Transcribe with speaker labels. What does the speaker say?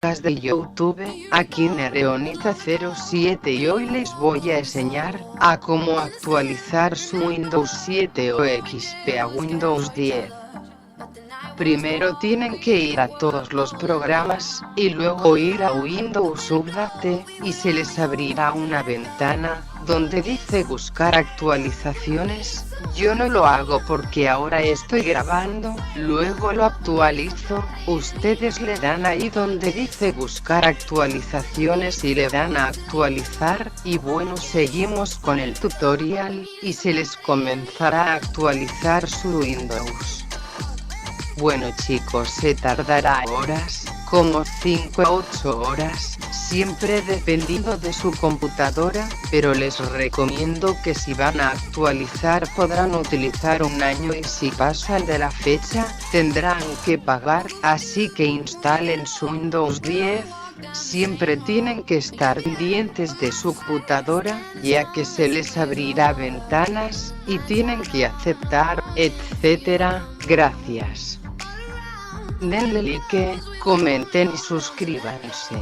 Speaker 1: de YouTube, aquí Nereonita07 y hoy les voy a enseñar a cómo actualizar su Windows 7 o XP a Windows 10. Primero tienen que ir a todos los programas, y luego ir a Windows Update, y se les abrirá una ventana, donde dice buscar actualizaciones. Yo no lo hago porque ahora estoy grabando, luego lo actualizo. Ustedes le dan ahí donde dice buscar actualizaciones y le dan a actualizar, y bueno, seguimos con el tutorial, y se les comenzará a actualizar su Windows. Bueno chicos, se tardará horas, como 5 a 8 horas, siempre dependiendo de su computadora, pero les recomiendo que si van a actualizar podrán utilizar un año y si pasan de la fecha, tendrán que pagar, así que instalen su Windows 10. Siempre tienen que estar pendientes de su computadora, ya que se les abrirá ventanas, y tienen que aceptar, etcétera. Gracias. Denle like, comenten y suscríbanse.